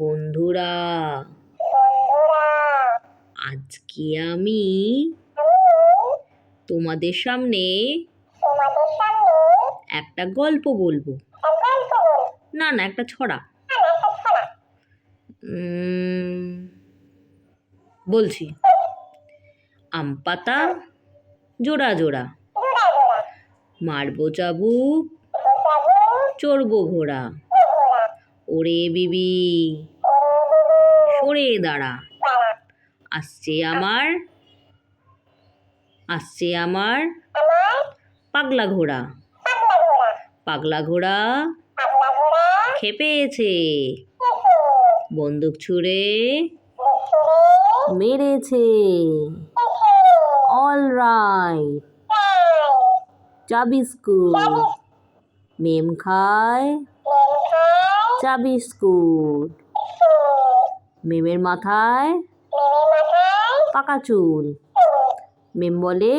বন্ধুরা, আজকে আমি তোমাদের সামনে একটা গল্প বলবো। না, একটা ছড়া বলছি। আম পাতা জোড়া জোড়া, মারবো চাবুক, চড়বো ঘোড়া, ওরে বিবি সরে দাঁড়া, আসছে আমার পাগলা ঘোড়া। পাগলা ঘোড়া খেপেছে, বন্দুক ছুঁড়ে মেরেছে। অল রাইট, চা বিস্কুট, মেম খায় চা বিস্কুট। মেমের মাথায় পাকা চুল, মেম বলে